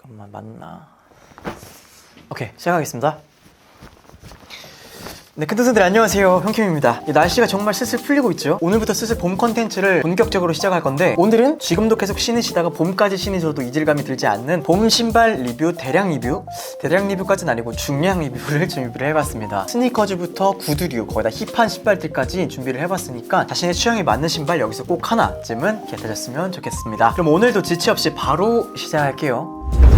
잠깐만, 맞나? 오케이, 시작하겠습니다. 네, 큰동생들 안녕하세요. 형킴입니다. 날씨가 정말 슬슬 풀리고 있죠. 오늘부터 슬슬 봄 컨텐츠를 본격적으로 시작할 건데, 오늘은 지금도 계속 신으시다가 봄까지 신으셔도 이질감이 들지 않는 봄 신발 리뷰 대량 리뷰까지는 아니고 중량 리뷰를 준비를 해봤습니다. 스니커즈부터 구두류, 거의 다 힙한 신발들까지 준비를 해봤으니까 자신의 취향에 맞는 신발 여기서 꼭 하나쯤은 겟하셨으면 좋겠습니다. 그럼 오늘도 지체 없이 바로 시작할게요.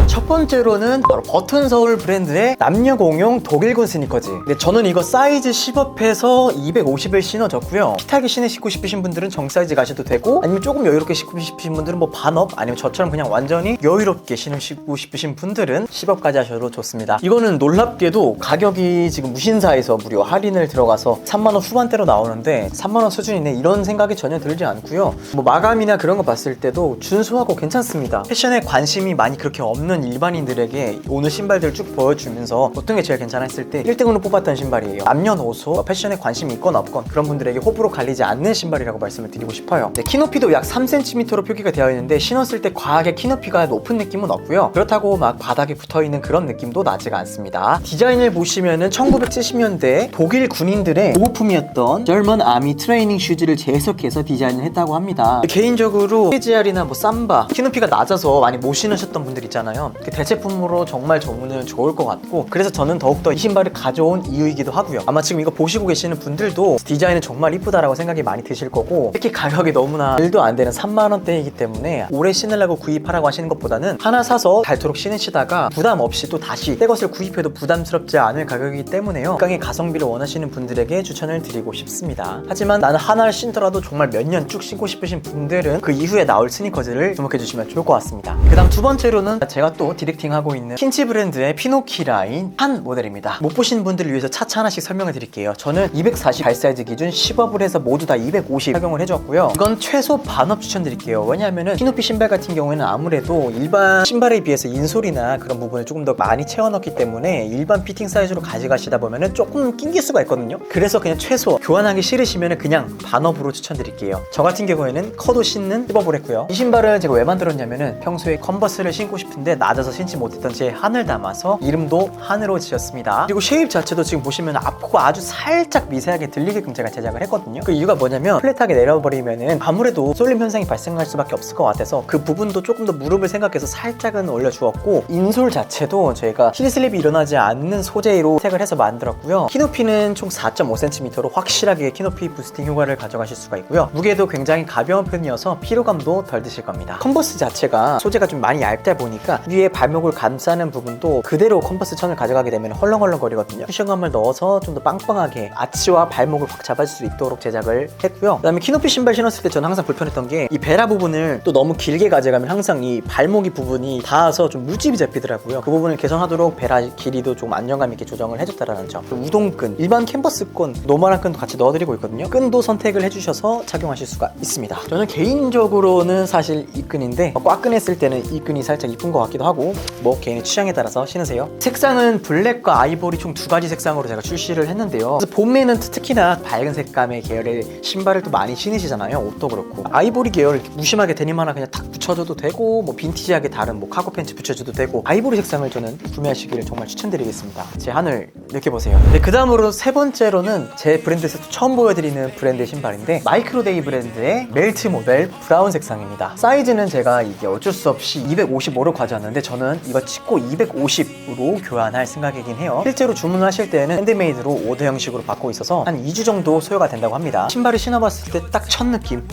첫 번째로는 바로 버튼서울 브랜드의 남녀 공용 독일군 스니커즈. 근데 저는 이거 사이즈 10업에서 250을 신어줬고요. 핏하게 신으시고 싶으신 분들은 정 사이즈 가셔도 되고, 아니면 조금 여유롭게 신고 싶으신 분들은 뭐 반업, 아니면 저처럼 그냥 완전히 여유롭게 신으시고 싶으신 분들은 10업까지 하셔도 좋습니다. 이거는 놀랍게도 가격이 지금 무신사에서 무료 할인을 들어가서 3만원 후반대로 나오는데 3만원 수준이네, 이런 생각이 전혀 들지 않고요. 뭐 마감이나 그런 거 봤을 때도 준수하고 괜찮습니다. 패션에 관심이 많이 그렇게 없는 일반인들에게 오늘 신발들 쭉 보여주면서 어떤 게 제일 괜찮아 했을 때 1등으로 뽑았던 신발이에요. 남녀노소 패션에 관심이 있건 없건 그런 분들에게 호불호 갈리지 않는 신발이라고 말씀을 드리고 싶어요. 네, 키높이도 약 3cm로 표기가 되어 있는데 신었을 때 과하게 키높이가 높은 느낌은 없고요. 그렇다고 막 바닥에 붙어있는 그런 느낌도 나지가 않습니다. 디자인을 보시면은 1970년대 독일 군인들의 보호품이었던 German Army Training Shoes를 재해석해서 디자인을 했다고 합니다. 개인적으로 KGR이나 뭐 삼바 키높이가 낮아서 많이 못 신으셨던 분들 있잖아요. 대체품으로 정말 저는 좋을 것 같고, 그래서 저는 더욱더 이 신발을 가져온 이유이기도 하고요. 아마 지금 이거 보시고 계시는 분들도 디자인은 정말 이쁘다라고 생각이 많이 드실 거고, 특히 가격이 너무나 일도 안 되는 3만원대이기 때문에 오래 신으려고 구입하라고 하시는 것보다는 하나 사서 닳도록 신으시다가 부담 없이 또 다시 새 것을 구입해도 부담스럽지 않을 가격이기 때문에요. 극강의 가성비를 원하시는 분들에게 추천을 드리고 싶습니다. 하지만 나는 하나를 신더라도 정말 몇 년 쭉 신고 싶으신 분들은 그 이후에 나올 스니커즈를 주목해 주시면 좋을 것 같습니다. 그 다음 두 번째로는 제가 또 디렉팅하고 있는 킨치 브랜드의 피노키 라인 한 모델입니다. 못 보신 분들을 위해서 차차 하나씩 설명을 드릴게요. 저는 240 발 사이즈 기준 10업을 해서 모두 다 250 착용을 해줬고요. 이건 최소 반업 추천드릴게요. 왜냐하면은 피노피 신발 같은 경우에는 아무래도 일반 신발에 비해서 인솔이나 그런 부분을 조금 더 많이 채워넣기 때문에 일반 피팅 사이즈로 가져가시다 보면은 조금 낑길 수가 있거든요. 그래서 그냥 최소 교환하기 싫으시면은 그냥 반업으로 추천드릴게요. 저 같은 경우에는 커도 신는 10업을 했고요. 이 신발을 제가 왜 만들었냐면은 평소에 컨버스를 신고 싶은데 낮아서 신지 못했던 제 한을 담아서 이름도 한으로 지었습니다. 그리고 쉐입 자체도 지금 보시면 앞코가 아주 살짝 미세하게 들리게끔 제가 제작을 했거든요. 그 이유가 뭐냐면 플랫하게 내려버리면은 아무래도 쏠림 현상이 발생할 수밖에 없을 것 같아서 그 부분도 조금 더 무릎을 생각해서 살짝은 올려주었고, 인솔 자체도 저희가 힐슬립이 일어나지 않는 소재로 색을 해서 만들었고요. 키높이는 총 4.5cm로 확실하게 키높이 부스팅 효과를 가져가실 수가 있고요. 무게도 굉장히 가벼운 편이어서 피로감도 덜 드실 겁니다. 컨버스 자체가 소재가 좀 많이 얇다 보니까 위에 발목을 감싸는 부분도 그대로 컨버스 천을 가져가게 되면 헐렁헐렁 거리거든요. 쿠션감을 넣어서 좀 더 빵빵하게 아치와 발목을 확 잡아줄 수 있도록 제작을 했고요. 그 다음에 키높이 신발 신었을 때 저는 항상 불편했던 게 이 베라 부분을 또 너무 길게 가져가면 항상 이 발목이 부분이 닿아서 좀 물집이 잡히더라고요. 그 부분을 개선하도록 베라 길이도 좀 안정감 있게 조정을 해줬다라는 점. 우동끈, 일반 캔버스끈, 노멀한 끈도 같이 넣어드리고 있거든요. 끈도 선택을 해주셔서 착용하실 수가 있습니다. 저는 개인적으로는 사실 이 끈인데 꽉끈했을 때는 이 끈이 살짝 이쁜 것 같기도 하고, 뭐 개인의 취향에 따라서 신으세요. 색상은 블랙과 아이보리 총 두 가지 색상으로 제가 출시를 했는데요. 그래서 봄에는 특히나 밝은 색감의 계열의 신발을 또 많이 신으시잖아요. 옷도 그렇고 아이보리 계열 무심하게 데님 하나 그냥 탁 붙여줘도 되고, 뭐 빈티지하게 다른 뭐 카고 팬츠 붙여줘도 되고, 아이보리 색상을 저는 구매하시기를 정말 추천드리겠습니다. 제 한을 느껴보세요. 네, 그 다음으로 세 번째로는 제 브랜드에서 처음 보여드리는 브랜드의 신발인데 마이크로데이 브랜드의 멜트 모델 브라운 색상입니다. 사이즈는 제가 이게 어쩔 수 없이 255로 가져왔는데 저는 이거 찍고 250으로 교환할 생각이긴 해요. 실제로 주문하실 때는 핸드메이드로 오더 형식으로 받고 있어서 한 2주 정도 소요가 된다고 합니다. 신발을 신어봤을 때 딱 첫 느낌,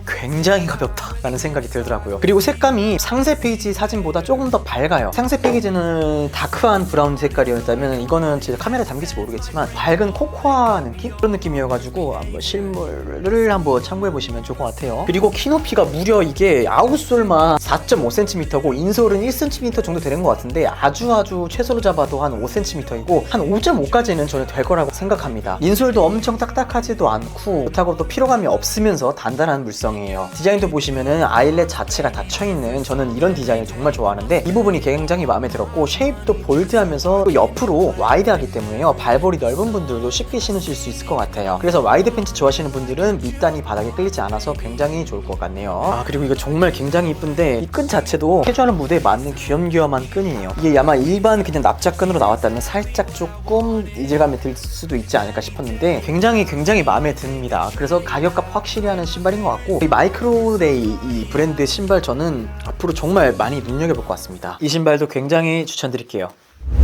굉장히 가볍다라는 생각이 들더라고요. 그리고 색감이 상세 페이지 사진보다 조금 더 밝아요. 상세 페이지는 다크한 브라운 색깔이었다면 이거는 진짜 카메라에 담길지 모르겠지만 밝은 코코아 느낌? 그런 느낌이어가지고 한번 실물을 한번 참고해보시면 좋을 것 같아요. 그리고 키높이가 무려 이게 아웃솔만 4.5cm고 인솔은 1cm 정도 되는 것 같은데 아주 최소로 잡아도 한 5cm이고 한 5.5까지는 저는 될 거라고 생각합니다. 인솔도 엄청 딱딱하지도 않고, 그렇다고 또 피로감이 없으면서 단단한 물성이에요. 같아요. 디자인도 보시면은 아일렛 자체가 닫혀있는, 저는 이런 디자인을 정말 좋아하는데 이 부분이 굉장히 마음에 들었고, 쉐입도 볼드하면서 또 옆으로 와이드하기 때문에요, 발볼이 넓은 분들도 쉽게 신으실 수 있을 것 같아요. 그래서 와이드 팬츠 좋아하시는 분들은 밑단이 바닥에 끌리지 않아서 굉장히 좋을 것 같네요. 그리고 이거 정말 굉장히 이쁜데, 이 끈 자체도 캐주얼한 무대에 맞는 귀염귀염한 끈이에요. 이게 아마 일반 그냥 납작끈으로 나왔다면 살짝 조금 이질감이 들 수도 있지 않을까 싶었는데 굉장히 마음에 듭니다. 그래서 가격값 확실히 하는 신발인 것 같고, 이 마이크로데이 이 브랜드의 신발 저는 앞으로 정말 많이 눈여겨볼 것 같습니다. 이 신발도 굉장히 추천드릴게요.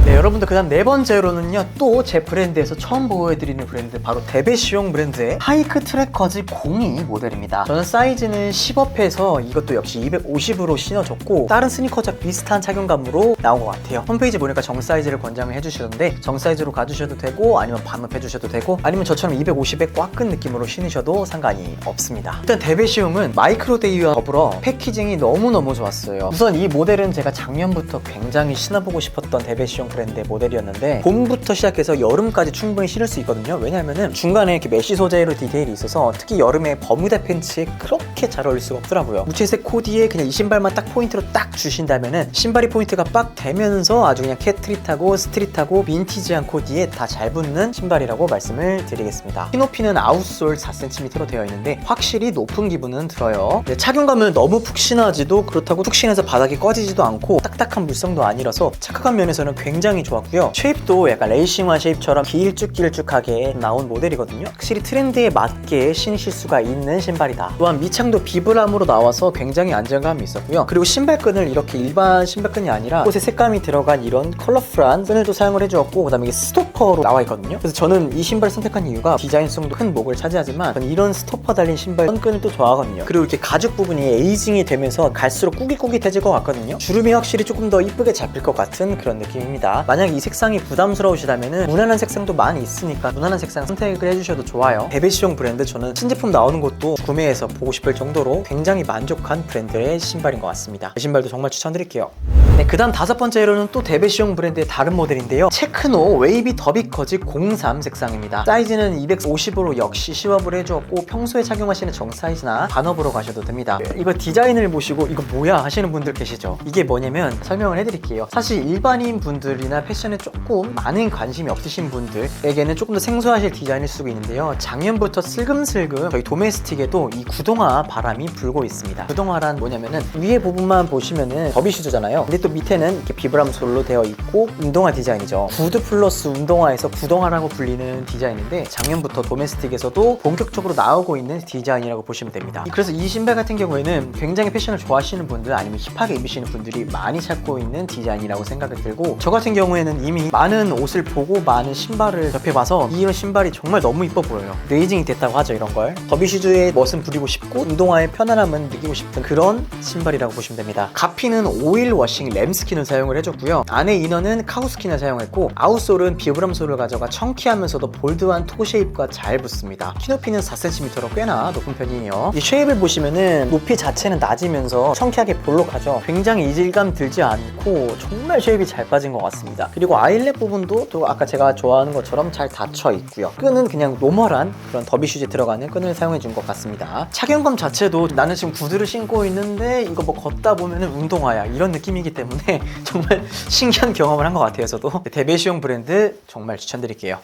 네, 여러분들 그다음 네 번째로는요, 또 제 브랜드에서 처음 보여드리는 브랜드, 바로 데베시옹 브랜드의 하이크 트래커즈 02 모델입니다. 저는 사이즈는 10업해서 이것도 역시 250으로 신어줬고, 다른 스니커즈와 비슷한 착용감으로 나온 것 같아요. 홈페이지 보니까 정 사이즈를 권장을 해주시던데 정 사이즈로 가주셔도 되고, 아니면 반업 해주셔도 되고, 아니면 저처럼 250에 꽉 끈 느낌으로 신으셔도 상관이 없습니다. 일단 데베시옹은 마이크로데이와 더불어 패키징이 너무너무 좋았어요. 우선 이 모델은 제가 작년부터 굉장히 신어보고 싶었던 데베시옹 브랜드의 모델이었는데, 봄부터 시작해서 여름까지 충분히 신을 수 있거든요. 왜냐면은 중간에 이렇게 메쉬 소재로 디테일이 있어서 특히 여름에 버뮤다 팬츠에 그렇게 잘 어울릴 수가 없더라고요. 무채색 코디에 그냥 이 신발만 딱 포인트로 딱 주신다면은 신발이 포인트가 빡 되면서 아주 그냥 캣트릿하고 스트릿하고 빈티지한 코디에 다 잘 붙는 신발이라고 말씀을 드리겠습니다. 키높이는 아웃솔 4cm로 되어 있는데 확실히 높은 기분은 들어요. 네, 착용감은 너무 푹신하지도, 그렇다고 푹신해서 바닥이 꺼지지도 않고 딱딱한 물성도 아니라서 착화감 면에서는 굉장히 좋았고요. 쉐입도 약간 레이싱화 쉐입처럼 길쭉길쭉하게 나온 모델이거든요. 확실히 트렌드에 맞게 신으실 수가 있는 신발이다. 또한 밑창도 비브람으로 나와서 굉장히 안정감이 있었고요. 그리고 신발끈을 이렇게 일반 신발끈이 아니라 꽃에 색감이 들어간 이런 컬러풀한 끈을 또 사용을 해주었고, 그 다음에 이게 스토퍼로 나와 있거든요. 그래서 저는 이 신발을 선택한 이유가 디자인성도 큰 목을 차지하지만 저는 이런 스토퍼 달린 신발 끈을 또 좋아하거든요. 그리고 이렇게 가죽 부분이 에이징이 되면서 갈수록 꾸깃꾸깃해질 것 같거든요. 주름이 확실히 조금 더 이쁘게 잡힐 것 같은 그런 느낌입니다. 만약에 이 색상이 부담스러우시다면은 무난한 색상도 많이 있으니까 무난한 색상 선택을 해주셔도 좋아요. 데베시옹 브랜드, 저는 신제품 나오는 것도 구매해서 보고 싶을 정도로 굉장히 만족한 브랜드의 신발인 것 같습니다. 이 신발도 정말 추천드릴게요. 네, 그 다음 다섯 번째로는 또 데베시옹 브랜드의 다른 모델인데요, 체크노 웨이비 더비커즈 03 색상입니다. 사이즈는 250으로 역시 시업을 해주었고, 평소에 착용하시는 정 사이즈나 반업으로 가셔도 됩니다. 이거 디자인을 보시고 이거 뭐야 하시는 분들 계시죠? 이게 뭐냐면 설명을 해드릴게요. 사실 일반인 분들이나 패션에 조금 많은 관심이 없으신 분들에게는 조금 더 생소하실 디자인일 수가 있는데요, 작년부터 슬금슬금 저희 도메스틱에도 이 구동화 바람이 불고 있습니다. 구동화란 뭐냐면은 위에 부분만 보시면은 더비슈즈잖아요. 근데 또 밑에는 이렇게 비브람 솔로 되어 있고 운동화 디자인이죠. 구두 플러스 운동화에서 구동화라고 불리는 디자인인데, 작년부터 도메스틱에서도 본격적으로 나오고 있는 디자인이라고 보시면 됩니다. 그래서 이 신발 같은 경우에는 굉장히 패션을 좋아하시는 분들, 아니면 힙하게 입으시는 분들이 많이 찾고 있는 디자인이라고 생각이 들고, 저 같은 경우에는 이미 많은 옷을 보고 많은 신발을 접해봐서 이런 신발이 정말 너무 이뻐 보여요. 레이징이 됐다고 하죠, 이런 걸. 더비슈즈의 멋은 부리고 싶고 운동화의 편안함은 느끼고 싶은 그런 신발이라고 보시면 됩니다. 가피는 오일 워싱 램스킨을 사용을 해줬고요. 안에 이너는 카우스킨을 사용했고, 아웃솔은 비브람솔을 가져가 청키하면서도 볼드한 토 쉐입과 잘 붙습니다. 키높이는 4cm로 꽤나 높은 편이에요. 이 쉐입을 보시면은 높이 자체는 낮으면서 청키하게 볼록하죠. 굉장히 이질감 들지 않고 정말 쉐입이 잘 빠진 것 같습니다. 그리고 아일렛 부분도 또 아까 제가 좋아하는 것처럼 잘 닫혀 있고요. 끈은 그냥 노멀한 그런 더비슈즈에 들어가는 끈을 사용해 준 것 같습니다. 착용감 자체도 나는 지금 구두를 신고 있는데 이거 뭐 걷다 보면은 운동화야, 이런 느낌이기 때문에 정말 신기한 경험을 한 것 같아요. 저도 데베시옹 브랜드 정말 추천드릴게요.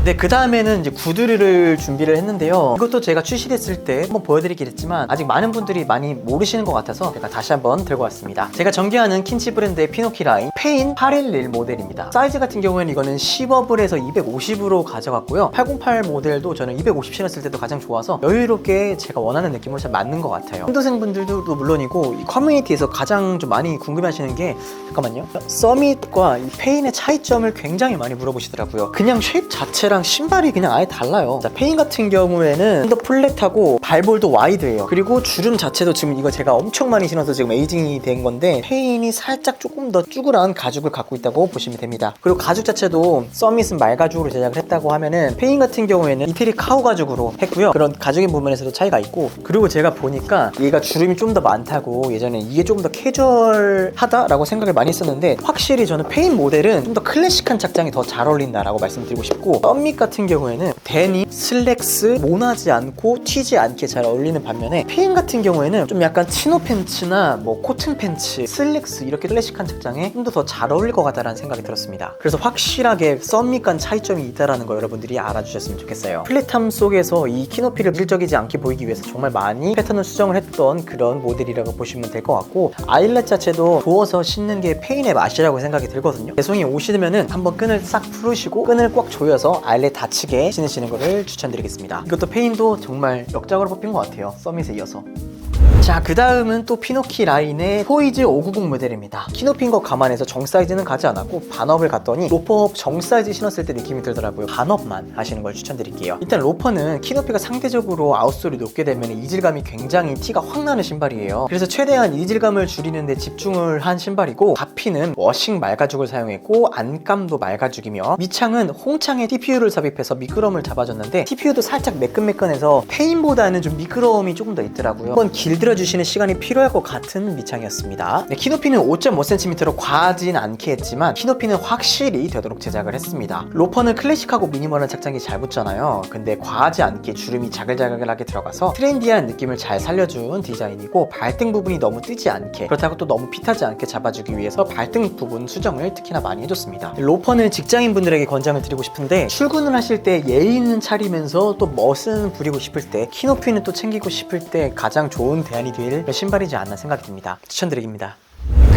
네, 그 다음에는 이제 구두를 준비를 했는데요, 이것도 제가 출시됐을 때 한번 보여드리긴 했지만 아직 많은 분들이 많이 모르시는 것 같아서 제가 다시 한번 들고 왔습니다. 제가 전개하는 킨치 브랜드의 피노키 라인 페인 811 모델입니다. 사이즈 같은 경우에는 이거는 10업을 해서 250으로 가져갔고요. 808 모델도 저는 250 신었을 때도 가장 좋아서 여유롭게 제가 원하는 느낌으로 잘 맞는 것 같아요. 신도생 분들도 물론이고 이 커뮤니티에서 가장 좀 많이 궁금해하시는 게, 잠깐만요, 서밋과 이 페인의 차이점을 굉장히 많이 물어보시더라고요. 그냥 쉐입 자체랑 신발이 그냥 아예 달라요. 자, 페인 같은 경우에는 좀 더 플랫하고 발볼도 와이드해요. 그리고 주름 자체도 지금 이거 제가 엄청 많이 신어서 지금 에이징이 된 건데, 페인이 살짝 조금 더 쭈그러한 가죽을 갖고 있다고 보시면 됩니다. 그리고 가죽 자체도 서밋은 말가죽으로 제작을 했다고 하면은 페인 같은 경우에는 이태리 카우 가죽으로 했고요. 그런 가죽의 부분에서도 차이가 있고, 그리고 제가 보니까 얘가 주름이 좀 더 많다고, 예전에 이게 조금 더 캐주얼하다라고 생각을 많이 했었는데, 확실히 저는 페인 모델은 좀 더 클래식한 착장이 더 잘 어울린다라고 말씀드리고 싶고, 썸밋 같은 경우에는 데님, 슬랙스, 모나지 않고 튀지 않게 잘 어울리는 반면에 페인 같은 경우에는 좀 약간 치노 팬츠나 뭐 코튼 팬츠, 슬랙스 이렇게 클래식한 착장에 좀 더 잘 어울릴 것 같다는 생각이 들었습니다. 그래서 확실하게 썸밋 간 차이점이 있다는 거 여러분들이 알아주셨으면 좋겠어요. 플랫함 속에서 이 키높이를 이질적이지 않게 보이기 위해서 정말 많이 패턴을 수정을 했던 그런 모델이라고 보시면 될 것 같고, 아일렛 자체도 부어서 신는 게 페인의 맛이라고 생각이 들거든요. 배송이 오시면은 한번 끈을 싹 풀으시고 끈을 꽉 조여서 아일렛 닫히게 신으시는 거를 추천드리겠습니다. 이것도 페인도 정말 역작으로 뽑힌 것 같아요. 서밋에 이어서. 자, 그 다음은 또 피노키 라인의 포이즈 590 모델입니다. 키높이인 거 감안해서 정 사이즈는 가지 않았고 반업을 갔더니 로퍼 정 사이즈 신었을 때 느낌이 들더라고요. 반업만 하시는 걸 추천드릴게요. 일단 로퍼는 키높이가 상대적으로 아웃솔이 높게 되면 이질감이 굉장히 티가 확 나는 신발이에요. 그래서 최대한 이질감을 줄이는 데 집중을 한 신발이고, 바피는 워싱 말가죽을 사용했고 안감도 말가죽이며 밑창은 홍창에 TPU를 삽입해서 미끄러움을 잡아줬는데 TPU도 살짝 매끈매끈해서 페인보다는 좀 미끄러움이 조금 더 있더라고요. 한번 길들여주시는 시간이 필요할 것 같은 밑창이었습니다. 네, 키높이는 5.5cm로 과하진 않게 했지만 키높이는 확실히 되도록 제작을 했습니다. 로퍼는 클래식하고 미니멀한 착장이 잘 붙잖아요. 근데 과하지 않게 주름이 자글자글하게 들어가서 트렌디한 느낌을 잘 살려준 디자인이고, 발등 부분이 너무 뜨지 않게, 그렇다고 또 너무 핏하지 않게 잡아주기 위해서 발등 부분 수정을 특히나 많이 해줬습니다. 로퍼는 직장인분들에게 권장을 드리고 싶은데, 출근을 하실 때 예의 있는 차리면서 또 멋은 부리고 싶을 때, 키높이는 또 챙기고 싶을 때 가장 좋은 대안이 될 신발이지 않나 생각이 듭니다. 추천드립니다.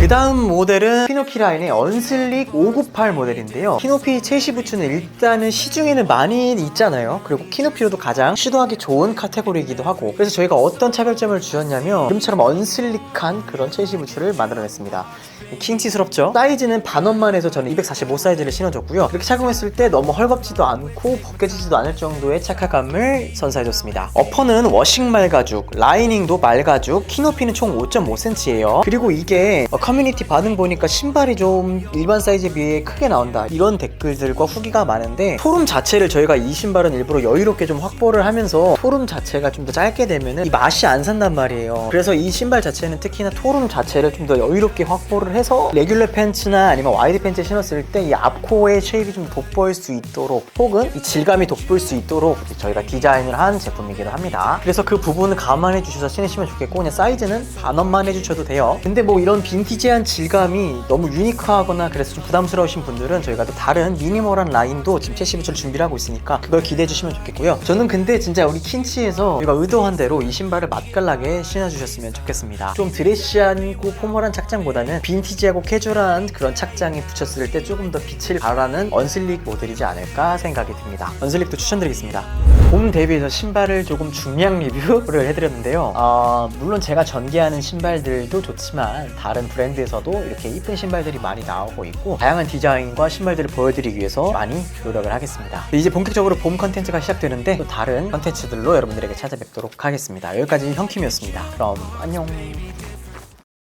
그 다음 모델은 피노키 라인의 언슬릭 598 모델인데요. 키높이 채시 부츠는 일단은 시중에는 많이 있잖아요. 그리고 키높이로도 가장 시도하기 좋은 카테고리이기도 하고, 그래서 저희가 어떤 차별점을 주었냐면 이름처럼 언슬릭한 그런 채시 부츠를 만들어냈습니다. 킹치스럽죠? 사이즈는 반원만 해서 저는 245 사이즈를 신어줬고요. 이렇게 착용했을 때 너무 헐겁지도 않고 벗겨지지도 않을 정도의 착화감을 선사해줬습니다. 어퍼는 워싱 말가죽, 라이닝도 말가죽, 키높이는 총 5.5cm예요. 그리고 이게 커뮤니티 반응 보니까 신발이 좀 일반 사이즈에 비해 크게 나온다, 이런 댓글들과 후기가 많은데, 토름 자체를 저희가 이 신발은 일부러 여유롭게 좀 확보를 하면서 토름 자체가 좀 더 짧게 되면은 이 맛이 안 산단 말이에요. 그래서 이 신발 자체는 특히나 토름 자체를 좀 더 여유롭게 확보를 해서 레귤러 팬츠나 아니면 와이드 팬츠 신었을 때 이 앞코어의 쉐입이 좀 돋보일 수 있도록, 혹은 이 질감이 돋보일 수 있도록 저희가 디자인을 한 제품이기도 합니다. 그래서 그 부분을 감안해 주셔서 신으시면 좋겠고, 그냥 사이즈는 반원만 해주셔도 돼요. 근데 뭐 이런 빈티지한 질감이 너무 유니크하거나 그래서 좀 부담스러우신 분들은 저희가 또 다른 미니멀한 라인도 지금 채시 부츠를 준비를 하고 있으니까 그걸 기대해 주시면 좋겠고요. 저는 근데 진짜 우리 킨치에서 우리가 의도한 대로 이 신발을 맛깔나게 신어주셨으면 좋겠습니다. 좀 드레시하고 포멀한 착장보다는 빈티지하고 캐주얼한 그런 착장에 붙였을 때 조금 더 빛을 발하는 언슬릭 모델이지 않을까 생각이 듭니다. 언슬릭도 추천드리겠습니다. 봄 대비해서 신발을 조금 중량 리뷰를 해드렸는데요. 물론 제가 전개하는 신발들도 좋지만 다른 브랜드에서도 이렇게 이쁜 신발들이 많이 나오고 있고, 다양한 디자인과 신발들을 보여드리기 위해서 많이 노력을 하겠습니다. 이제 본격적으로 봄 컨텐츠가 시작되는데 또 다른 컨텐츠들로 여러분들에게 찾아뵙도록 하겠습니다. 여기까지 형킴이었습니다. 그럼 안녕.